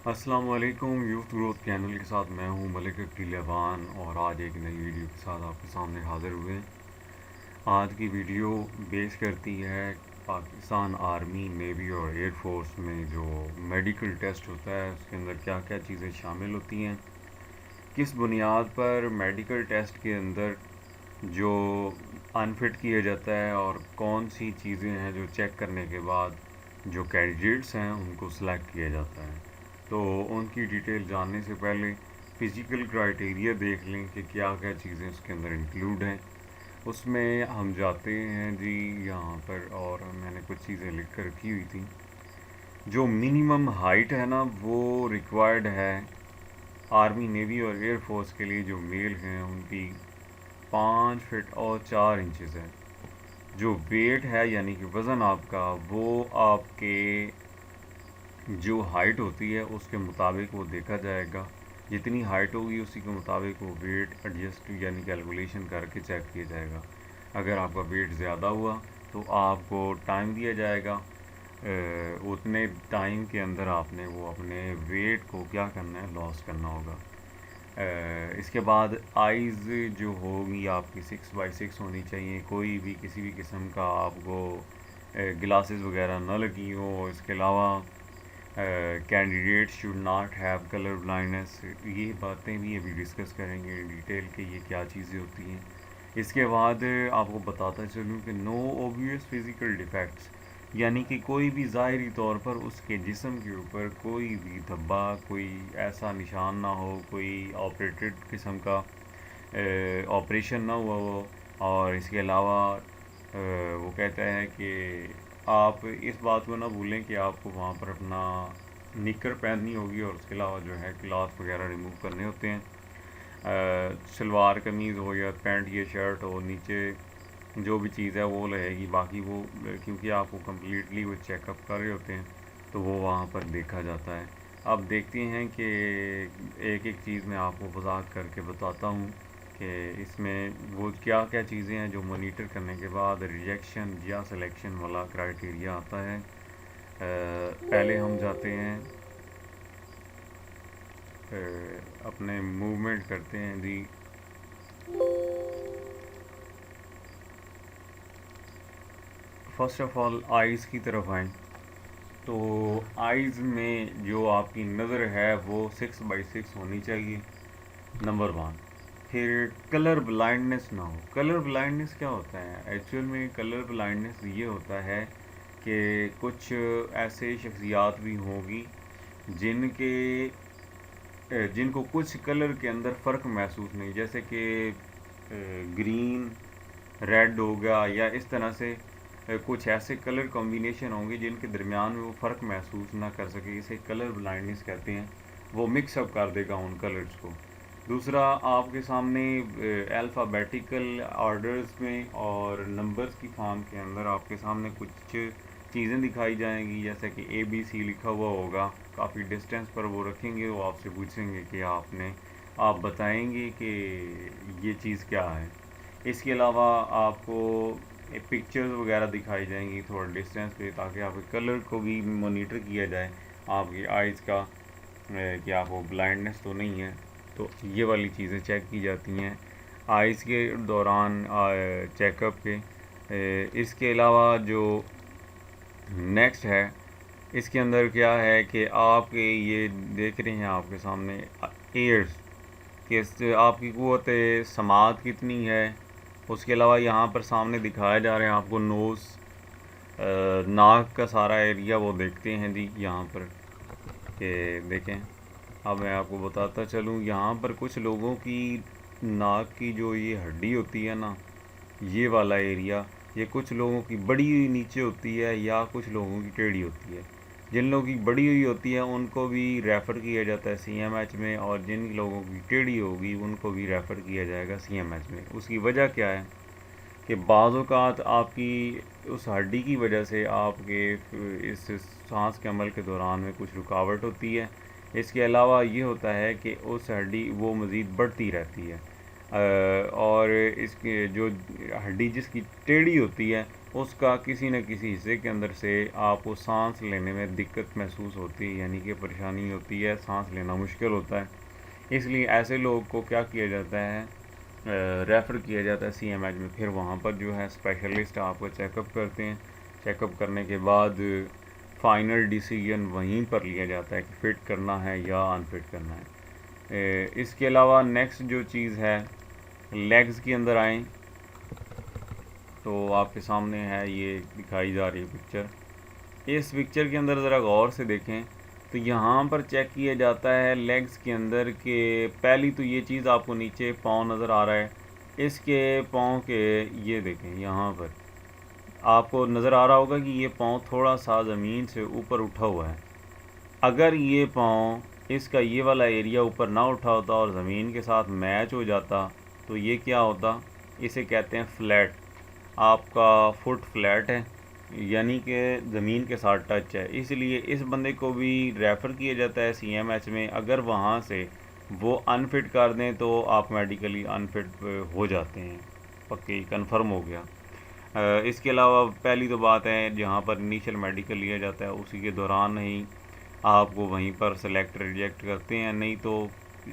अस्सलाम वालेकुम। Youth growth channel के साथ मैं हूं मलिक अकीलवान और आज एक नई वीडियो के साथ आपके सामने हाज़िर हुए हैं। आज की वीडियो बेस करती है पाकिस्तान आर्मी, नेवी और एयरफोर्स में जो मेडिकल टेस्ट होता है उसके अंदर क्या क्या चीज़ें शामिल होती हैं, किस बुनियाद पर मेडिकल टेस्ट के अंदर जो अनफिट किया जाता है और कौन सी चीज़ें हैं जो चेक करने के बाद जो कैंडिडेट्स हैं उनको सेलेक्ट किया जाता है। तो उनकी डिटेल जानने से पहले फ़िज़िकल क्राइटेरिया देख लें कि क्या क्या चीज़ें उसके अंदर इंक्लूड हैं। उसमें हम जाते हैं जी यहाँ पर, और मैंने कुछ चीज़ें लिख कर रखी हुई थी। जो मिनिमम हाइट है ना वो रिक्वायर्ड है आर्मी, नेवी और एयरफोर्स के लिए। जो मेल हैं उनकी 5 फीट और 4 इंचज़ है। जो वेट है यानी कि वज़न आपका, वो आपके जो हाइट होती है उसके मुताबिक वो देखा जाएगा। जितनी हाइट होगी उसी के मुताबिक वो वेट एडजस्ट यानी कैलकुलेशन करके चेक किया जाएगा। अगर आपका वेट ज़्यादा हुआ तो आपको टाइम दिया जाएगा। उतने टाइम के अंदर आपने वो अपने वेट को क्या करना है, लॉस करना होगा। इसके बाद आइज़ जो होगी आपकी 6x6 होनी चाहिए। कोई भी किसी भी किस्म का आपको ग्लासेस वगैरह ना लगी हो। इसके अलावा candidate should not have colour blindness. ये बातें भी अभी डिस्कस करेंगे इन डिटेल के ये क्या चीज़ें होती हैं। इसके बाद आपको बताता चलूँ कि नो ऑब्वियस फिज़िकल डिफेक्ट्स, यानी कि कोई भी ज़ाहिरी तौर पर उसके जिस्म के ऊपर कोई भी धब्बा, कोई ऐसा निशान ना हो, कोई ऑपरेटेड किस्म का ऑपरेशन ना हुआ हो। और इसके अलावा वो कहता है कि आप इस बात को ना भूलें कि आपको वहाँ पर अपना निकर पहननी होगी और उसके अलावा जो है क्लॉथ वगैरह रिमूव करने होते हैं। सलवार कमीज़ हो या पैंट या शर्ट हो, नीचे जो भी चीज़ है वो रहेगी। बाकी वो क्योंकि आपको कम्प्लीटली वो चेकअप कर रहे होते हैं तो वो वहाँ पर देखा जाता है। अब देखते हैं कि एक एक चीज़ मैं आपको वज़ाहत करके बताता हूँ कि इसमें वो क्या क्या चीज़ें हैं जो मॉनिटर करने के बाद रिजेक्शन या सिलेक्शन वाला क्राइटेरिया आता है। पहले हम जाते हैं, अपने मूवमेंट करते हैं जी। फर्स्ट ऑफ ऑल आइज़ की तरफ आएँ तो आइज़ में जो आपकी नज़र है वो 6x6 होनी चाहिए, नंबर वन। फिर कलर ब्लाइंडनेस ना हो। कलर ब्लाइंडनेस क्या होता है एक्चुअल में? कलर ब्लाइंडनेस ये होता है कि कुछ ऐसे शख्सियात भी होंगी जिनके जिनको कुछ कलर के अंदर फ़र्क महसूस नहीं, जैसे कि ग्रीन रेड हो गया या इस तरह से कुछ ऐसे कलर कॉम्बिनेशन होंगे जिनके दरमियान में वो फ़र्क महसूस ना कर सके। इसे कलर ब्लाइंडनेस कहते हैं। वो मिक्सअप कर देगा उन कलर्स को। दूसरा, आपके सामने अल्फ़ाबेटिकल ऑर्डर्स में और नंबर्स की फॉर्म के अंदर आपके सामने कुछ चीज़ें दिखाई जाएंगी, जैसे कि ABC लिखा हुआ होगा। काफ़ी डिस्टेंस पर वो रखेंगे, वो आपसे पूछेंगे कि आप बताएंगे कि ये चीज़ क्या है। इसके अलावा आपको पिक्चर्स वगैरह दिखाई जाएंगी थोड़ा डिस्टेंस पे, ताकि आपके कलर को भी मॉनिटर किया जाए आपकी आइज़ का, कि आपको ब्लाइंडनेस तो नहीं है। तो ये वाली चीज़ें चेक की जाती हैं आइज़ के दौरान चेकअप के। इसके अलावा जो नेक्स्ट है, इसके अंदर क्या है कि आपके ये देख रहे हैं आपके सामने एयर्स कि आपकी क़ुव्वत समात कितनी है। उसके अलावा यहाँ पर सामने दिखाया जा रहा है आपको नोज़, नाक का सारा एरिया वो देखते हैं जी यहाँ पर, कि देखें। अब मैं आपको बताता चलूँ, यहाँ पर कुछ लोगों की नाक की जो ये हड्डी होती है ना, ये वाला एरिया, ये कुछ लोगों की बड़ी हुई नीचे होती है या कुछ लोगों की टेढ़ी होती है। जिन लोगों की बड़ी हुई होती है उनको भी रेफ़र किया जाता है CMH में, और जिन लोगों की टेढ़ी होगी उनको भी रेफ़र किया जाएगा CMH में। उसकी वजह क्या है कि बाज़ औक़ात आपकी उस हड्डी की वजह से आपके इस सांस के अमल के दौरान में कुछ रुकावट होती है। इसके अलावा ये होता है कि उस हड्डी वो मज़ीद बढ़ती रहती है। और इसके जो हड्डी जिसकी टेढ़ी होती है उसका किसी न किसी हिस्से के अंदर से आपको सांस लेने में दिक्कत महसूस होती है, यानी कि परेशानी होती है, सांस लेना मुश्किल होता है। इसलिए ऐसे लोग को क्या किया जाता है, रेफ़र किया जाता है सीएमएच में। फिर वहाँ पर जो है स्पेशलिस्ट आपको चेकअप करते हैं। चेकअप करने के बाद फ़ाइनल डिसीजन वहीं पर लिया जाता है कि फ़िट करना है या अनफिट करना है। इसके अलावा नेक्स्ट जो चीज़ है, लेग्स के अंदर आएँ तो आपके सामने है, ये दिखाई जा रही है पिक्चर। इस पिक्चर के अंदर ज़रा गौर से देखें तो यहाँ पर चेक किया जाता है लेग्स के अंदर के पहली तो ये चीज़ आपको नीचे पाँव नज़र आ रहा है। इसके पाँव के ये देखें, यहाँ पर आपको नज़र आ रहा होगा कि ये पाँव थोड़ा सा ज़मीन से ऊपर उठा हुआ है। अगर ये पाँव, इसका ये वाला एरिया ऊपर ना उठा होता और ज़मीन के साथ मैच हो जाता तो ये क्या होता, इसे कहते हैं फ्लैट। आपका फुट फ्लैट है, यानी कि ज़मीन के साथ टच है। इसलिए इस बंदे को भी रेफ़र किया जाता है सीएमएच में। अगर वहाँ से वो अनफिट कर दें तो आप मेडिकली अनफिट हो जाते हैं, पक्के कंफर्म हो गया। इसके अलावा पहली तो बात है, जहाँ पर इनिशियल मेडिकल लिया जाता है उसी के दौरान ही आपको वहीं पर सेलेक्ट रिजेक्ट करते हैं। नहीं तो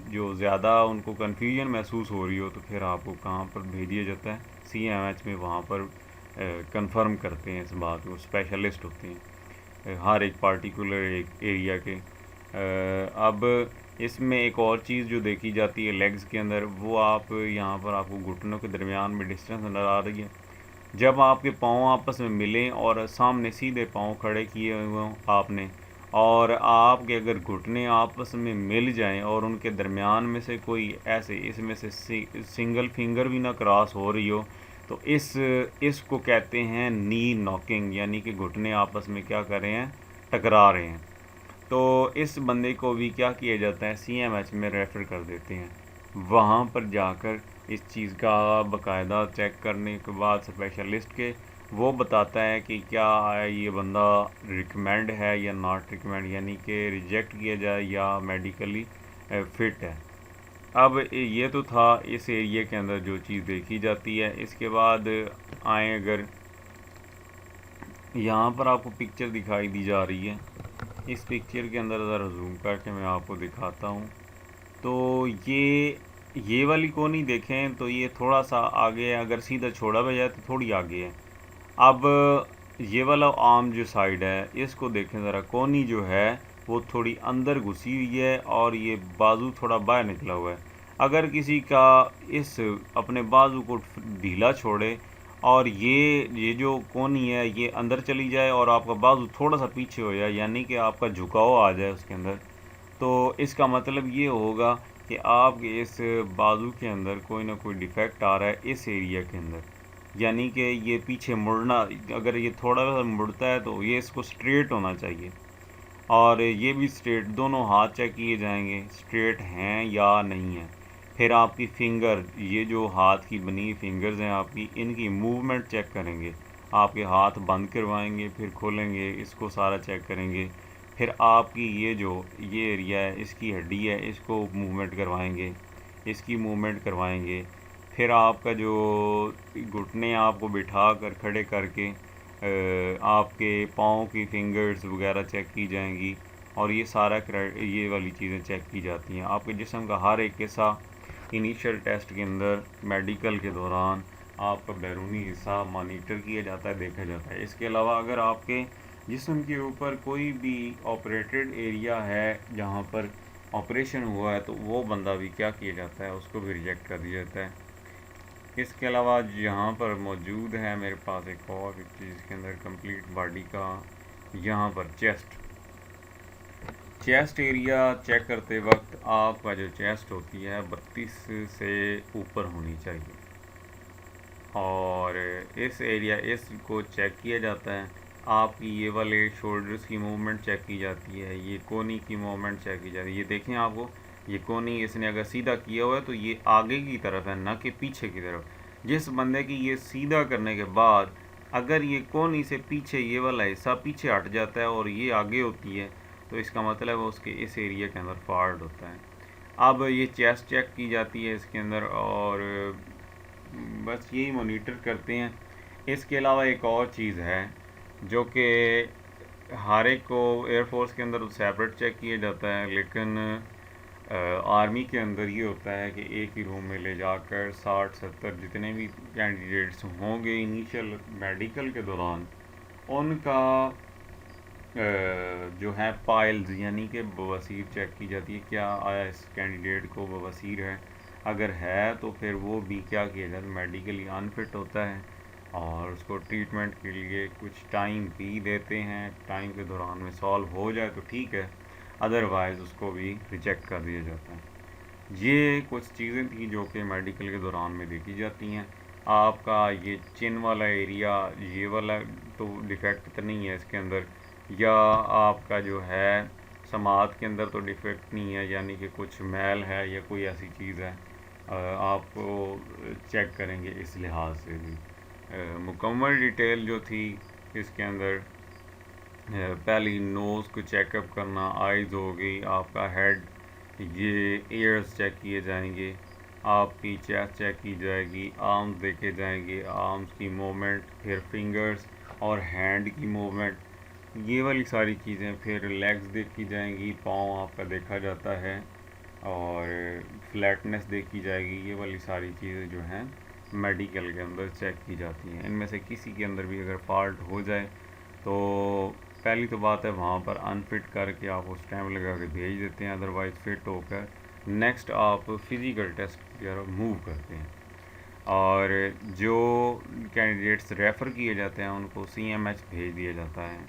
जो ज़्यादा उनको कन्फ्यूजन महसूस हो रही हो तो फिर आपको कहाँ पर भेजिया जाता है, सीएमएच में। वहाँ पर कंफर्म करते हैं इस बात को, स्पेशलिस्ट होते हैं हर एक पार्टिकुलर एक एरिया के। अब इसमें एक और चीज़ जो देखी जाती है लेग्स के अंदर, वो आप यहाँ पर आपको घुटनों के दरमियान में डिस्टेंस नज़र आ रही है। जब आपके पाँव आपस में मिलें और सामने सीधे पाँव खड़े किए हुए हों आपने, और आपके अगर घुटने आपस में मिल जाएं और उनके दरमियान में से कोई ऐसे इसमें से सिंगल फिंगर भी ना क्रॉस हो रही हो, तो इसको कहते हैं नी नॉकिंग, यानी कि घुटने आपस में क्या कर रहे हैं, टकरा रहे हैं। तो इस बंदे को भी क्या किया जाता है, सीएमएच में रेफ़र कर देते हैं। वहाँ पर जाकर इस चीज़ का बाकायदा चेक करने के बाद स्पेशलिस्ट के, वो बताता है कि क्या ये बंदा रिकमेंड है या नॉट रिकमेंड, यानी कि रिजेक्ट किया जाए या मेडिकली फ़िट है। अब ये तो था इस एरिया के अंदर जो चीज़ देखी जाती है। इसके बाद आए अगर यहाँ पर आपको पिक्चर दिखाई दी जा रही है, इस पिक्चर के अंदर ज़रा जूम करके मैं आपको दिखाता हूँ। तो ये वाली कोनी देखें तो ये थोड़ा सा आगे है, अगर सीधा छोड़ा भी जाए तो थोड़ी आगे है। अब ये वाला आर्म जो साइड है इसको देखें ज़रा, कोनी जो है वो थोड़ी अंदर घुसी हुई है और ये बाजू थोड़ा बाहर निकला हुआ है। अगर किसी का इस अपने बाजू को ढीला छोड़े और ये जो कोनी है ये अंदर चली जाए और आपका बाजू थोड़ा सा पीछे हो जाए, यानी कि आपका झुकाव आ जाए उसके अंदर, तो इसका मतलब ये होगा कि आपके इस बाजू के अंदर कोई ना कोई डिफेक्ट आ रहा है इस एरिया के अंदर। यानी कि ये पीछे मुड़ना, अगर ये थोड़ा सा मुड़ता है तो ये इसको स्ट्रेट होना चाहिए, और ये भी स्ट्रेट, दोनों हाथ चेक किए जाएंगे स्ट्रेट हैं या नहीं है। फिर आपकी फिंगर, ये जो हाथ की बनी फिंगर्स हैं आपकी, इनकी मूवमेंट चेक करेंगे। आपके हाथ बंद करवाएंगे फिर खोलेंगे, इसको सारा चेक करेंगे। फिर आपकी ये एरिया है, इसकी हड्डी है, इसको मूवमेंट करवाएंगे, इसकी मूवमेंट करवाएंगे। फिर आपका जो घुटने आपको बिठा कर खड़े करके आपके पाँव की फिंगर्स वगैरह चेक की जाएंगी, और ये सारा ये वाली चीज़ें चेक की जाती हैं। आपके जिस्म का हर एक हिस्सा इनिशियल टेस्ट के अंदर, मेडिकल के दौरान आपका बैरूनी हिस्सा मॉनिटर किया जाता है, देखा जाता है। इसके अलावा अगर आपके जिस्म के ऊपर कोई भी ऑपरेटेड एरिया है जहाँ पर ऑपरेशन हुआ है तो वो बंदा भी क्या किया जाता है, उसको भी रिजेक्ट कर दिया जाता है। इसके अलावा यहाँ पर मौजूद है मेरे पास एक और चीज़ के अंदर कंप्लीट बॉडी का, यहाँ पर चेस्ट एरिया चेक करते वक्त आपका जो चेस्ट होती है 32 से ऊपर होनी चाहिए, और इस एरिया इसको चेक किया जाता है। आपकी ये वाले शोल्डर्स की मूवमेंट चेक की जाती है, ये कोनी की मूवमेंट चेक की जाती है। ये देखें आपको, ये कोनी इसने अगर सीधा किया हुआ है तो ये आगे की तरफ है, ना कि पीछे की तरफ। जिस बंदे की ये सीधा करने के बाद अगर ये कोनी से पीछे ये वाला हिस्सा पीछे हट जाता है और ये आगे होती है, तो इसका मतलब है उसके इस एरिया के अंदर फॉल्ट होता है। अब ये चेस्ट चेक की जाती है इसके अंदर, और बस यही मॉनिटर करते हैं। इसके अलावा एक और चीज़ है जो कि हर एक को एयरफोर्स के अंदर सेपरेट चेक किया जाता है, लेकिन आर्मी के अंदर ये होता है कि एक ही रूम में ले जाकर 60-70 जितने भी कैंडिडेट्स होंगे इनिशियल मेडिकल के दौरान उनका जो है पाइल्स यानी कि बवासीर चेक की जाती है, क्या आया इस कैंडिडेट को बवासीर है। अगर है तो फिर वो भी क्या किया जाता है, मेडिकली अनफिट होता है और उसको ट्रीटमेंट के लिए कुछ टाइम भी देते हैं। टाइम के दौरान में सॉल्व हो जाए तो ठीक है, अदरवाइज़ उसको भी रिजेक्ट कर दिया जाता है। ये कुछ चीज़ें थी जो कि मेडिकल के दौरान में देखी जाती हैं। आपका ये चिन वाला एरिया, ये वाला तो डिफेक्ट तो नहीं है इसके अंदर, या आपका जो है समात के अंदर तो डिफेक्ट नहीं है, यानी कि कुछ मैल है या कोई ऐसी चीज़ है, आपको चेक करेंगे इस लिहाज से भी। मुकम्मल डिटेल जो थी इसके अंदर, पहली नोज़ को चेकअप करना, आइज़ हो गई, आपका हेड, ये ईयर्स चेक किए जाएंगे, आपकी चेस्ट चेक की जाएगी, आर्म्स देखे जाएंगे, आर्म्स की मूवमेंट, फिर फिंगर्स और हैंड की मूवमेंट, ये वाली सारी चीज़ें, फिर लेग्स देखी जाएंगी, पाँव आपका देखा जाता है और फ्लैटनेस देखी जाएगी। ये वाली सारी चीज़ें जो हैं मेडिकल के अंदर चेक की जाती हैं। इनमें से किसी के अंदर भी अगर फॉल्ट हो जाए तो पहली तो बात है वहाँ पर अनफिट करके आप उस टाइम लगा के भेज देते हैं, अदरवाइज़ फिट होकर नेक्स्ट आप फिज़िकल टेस्ट की तरफ मूव करते हैं। और जो कैंडिडेट्स रेफ़र किए जाते हैं उनको CMH भेज दिया जाता है।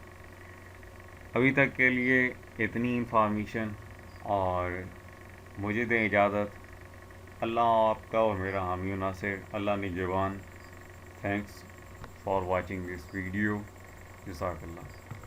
अभी तक के लिए इतनी इंफॉर्मेशन, और मुझे दें इजाज़त। अल्लाह आपका और मेरा हामी व नासिर, अल्लाह निगहबान। Thanks for watching this video. जज़ाकल्लाह।